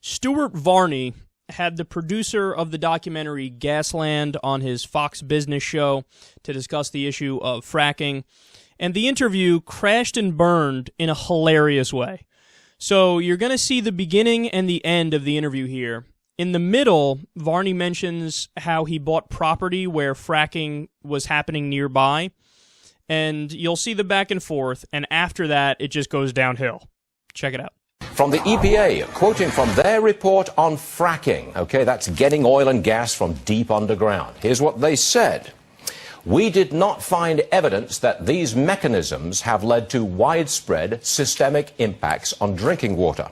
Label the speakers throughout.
Speaker 1: Stuart Varney had the producer of the documentary Gasland on his Fox Business show to discuss the issue of fracking, and the interview crashed and burned in a hilarious way. So you're going to see the beginning and the end of the interview here. In the middle, Varney mentions how he bought property where fracking was happening nearby, and you'll see the back and forth, and after that, it just goes downhill. Check it out.
Speaker 2: From the EPA, quoting from their report on fracking. Okay, that's getting oil and gas from deep underground. Here's what they said. We did not find evidence that these mechanisms have led to widespread systemic impacts on drinking water.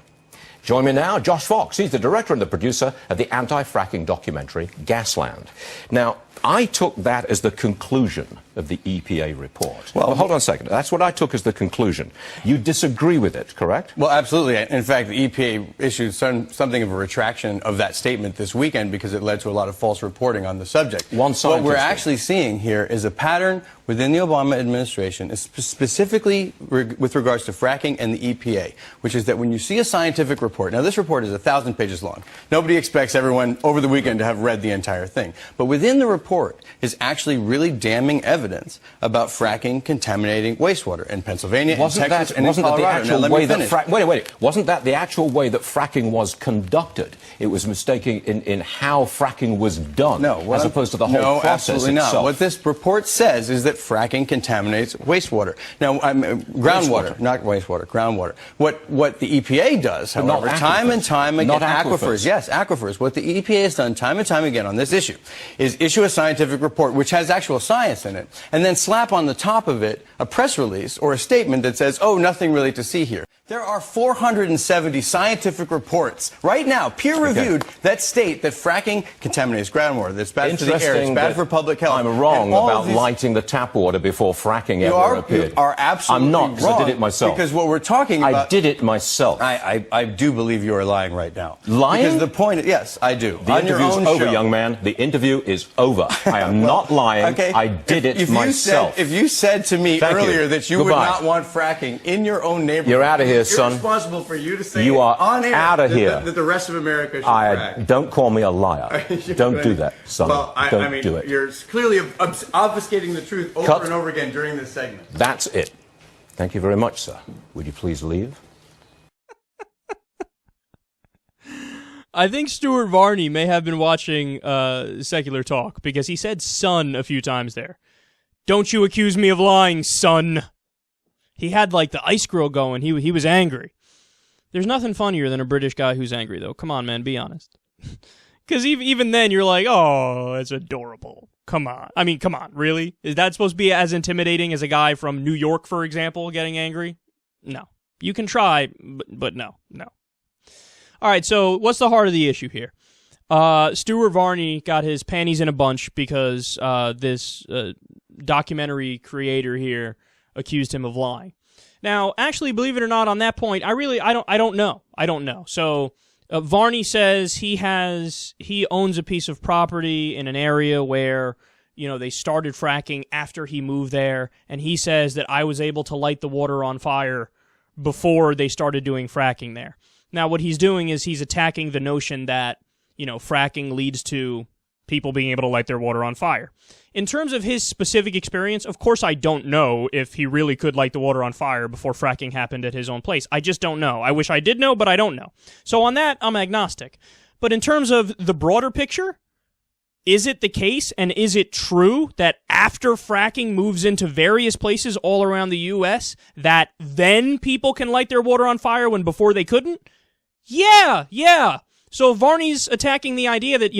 Speaker 2: Join me now, Josh Fox. He's the director and the producer of the anti-fracking documentary Gasland. Now, I took that as the conclusion of the EPA report. Well, hold on a second. That's what I took as the conclusion. You disagree with it, correct?
Speaker 3: Well, absolutely. In fact, the EPA issued something of a retraction of that statement this weekend because it led to a lot of false reporting on the subject. What we're actually seeing here is a pattern within the Obama administration, specifically with regards to fracking and the EPA, which is that when you see a scientific report, now this report is 1,000 pages long. Nobody expects everyone over the weekend to have read the entire thing. But within the report is actually really damning evidence about fracking contaminating wastewater in Pennsylvania, in Texas, and in Colorado.
Speaker 2: Wasn't that the actual way that fracking was conducted? It was mistaken in how fracking was done, as opposed to the whole process
Speaker 3: absolutely
Speaker 2: itself.
Speaker 3: Not. What this report says is that fracking contaminates wastewater. Now, groundwater, not wastewater, groundwater. What the EPA does, however, time and time again, aquifers. Yes, aquifers. What the EPA has done time and time again on this issue is issue a scientific report which has actual science in it, and then slap on the top of it a press release or a statement that says, oh, nothing really to see here. There are 470 scientific reports right now, peer-reviewed, that state that fracking contaminates groundwater, that's bad for the air, it's bad for public health.
Speaker 2: I'm wrong about lighting the tap water before fracking ever appeared.
Speaker 3: You are absolutely
Speaker 2: I'm not,
Speaker 3: wrong.
Speaker 2: because I did it myself.
Speaker 3: Because what we're talking about...
Speaker 2: I did it myself.
Speaker 3: I do believe you are lying right now.
Speaker 2: Lying?
Speaker 3: Because the point... Yes, I do.
Speaker 2: The interview's over, young man. The interview is over. I am not lying.
Speaker 3: Okay.
Speaker 2: I did it myself.
Speaker 3: If you said to me earlier that you would not want fracking in your own neighborhood...
Speaker 2: You're out of here, son.
Speaker 3: Irresponsible for you to say
Speaker 2: you are
Speaker 3: on air
Speaker 2: out of here.
Speaker 3: That the rest of America should frack.
Speaker 2: Don't call me a liar. Don't do that, son.
Speaker 3: Well,
Speaker 2: Don't do it.
Speaker 3: You're clearly obfuscating the truth over and over again during this segment.
Speaker 2: That's it. Thank you very much, sir. Would you please leave?
Speaker 1: I think Stuart Varney may have been watching Secular Talk because he said son a few times there. Don't you accuse me of lying, son. He had like the ice grill going. He was angry. There's nothing funnier than a British guy who's angry, though. Come on, man, be honest. Because even then, you're like, oh, it's adorable. Come on. I mean, come on, really? Is that supposed to be as intimidating as a guy from New York, for example, getting angry? No. You can try, but no. All right, so what's the heart of the issue here? Stuart Varney got his panties in a bunch because this documentary creator here accused him of lying. Now, actually, believe it or not, on that point, I don't know. So Varney says he owns a piece of property in an area where, they started fracking after he moved there, and he says that I was able to light the water on fire before they started doing fracking there. Now, what he's doing is he's attacking the notion that, fracking leads to people being able to light their water on fire. In terms of his specific experience, of course I don't know if he really could light the water on fire before fracking happened at his own place. I just don't know. I wish I did know, but I don't know. So on that, I'm agnostic. But in terms of the broader picture, is it the case and is it true that after fracking moves into various places all around the U.S., that then people can light their water on fire when before they couldn't? Yeah. So Varney's attacking the idea that,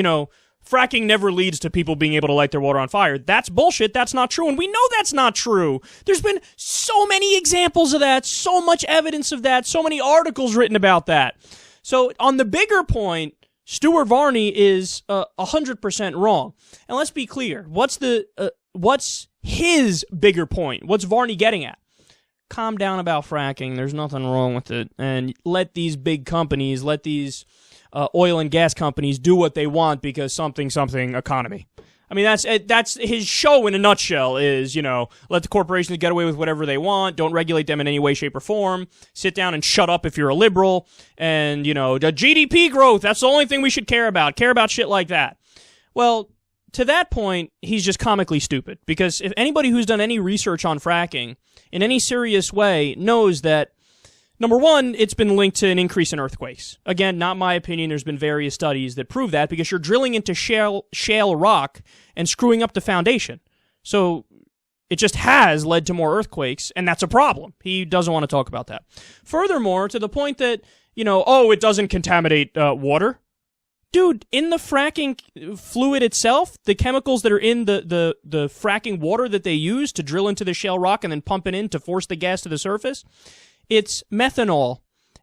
Speaker 1: fracking never leads to people being able to light their water on fire. That's bullshit. That's not true. And we know that's not true. There's been so many examples of that, so much evidence of that, so many articles written about that. So on the bigger point, Stuart Varney is 100% wrong. And let's be clear. What's his bigger point? What's Varney getting at? Calm down about fracking. There's nothing wrong with it. And let these big companies, let these oil and gas companies do what they want because something economy. I mean, that's his show in a nutshell is, let the corporations get away with whatever they want, don't regulate them in any way, shape, or form, sit down and shut up if you're a liberal, and, the GDP growth, that's the only thing we should care about shit like that. Well, to that point, he's just comically stupid, because if anybody who's done any research on fracking in any serious way knows that, number one, it's been linked to an increase in earthquakes. Again, not my opinion. There's been various studies that prove that because you're drilling into shale rock and screwing up the foundation. So it just has led to more earthquakes, and that's a problem. He doesn't want to talk about that. Furthermore, to the point that, it doesn't contaminate water. Dude, in the fracking fluid itself, the chemicals that are in the fracking water that they use to drill into the shale rock and then pump it in to force the gas to the surface, it's methanol,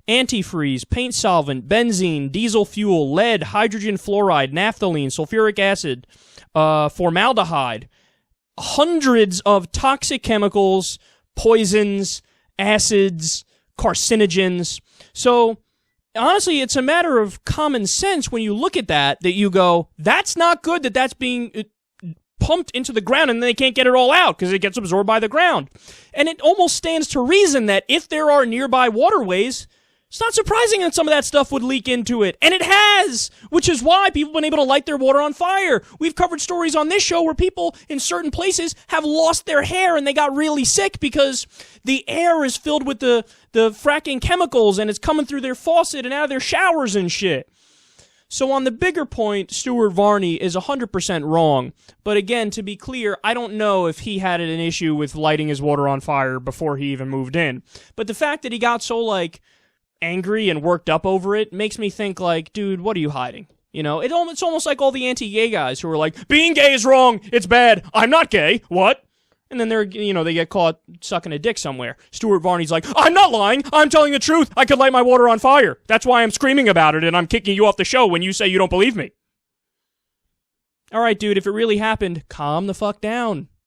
Speaker 1: antifreeze, paint solvent, benzene, diesel fuel, lead, hydrogen fluoride, naphthalene, sulfuric acid, formaldehyde, hundreds of toxic chemicals, poisons, acids, carcinogens. So, honestly, it's a matter of common sense when you look at that you go, that's not good that's being pumped into the ground and then they can't get it all out because it gets absorbed by the ground. And it almost stands to reason that if there are nearby waterways, it's not surprising that some of that stuff would leak into it. And it has, which is why people have been able to light their water on fire. We've covered stories on this show where people in certain places have lost their hair and they got really sick because the air is filled with the fracking chemicals and it's coming through their faucet and out of their showers and shit. So on the bigger point, Stuart Varney is 100% wrong. But again, to be clear, I don't know if he had an issue with lighting his water on fire before he even moved in. But the fact that he got so, angry and worked up over it makes me think, dude, what are you hiding? It's almost like all the anti-gay guys who are like, being gay is wrong, it's bad, I'm not gay, what? And then they get caught sucking a dick somewhere. Stuart Varney's like, I'm not lying. I'm telling the truth. I could light my water on fire. That's why I'm screaming about it and I'm kicking you off the show when you say you don't believe me. All right, dude, if it really happened, calm the fuck down.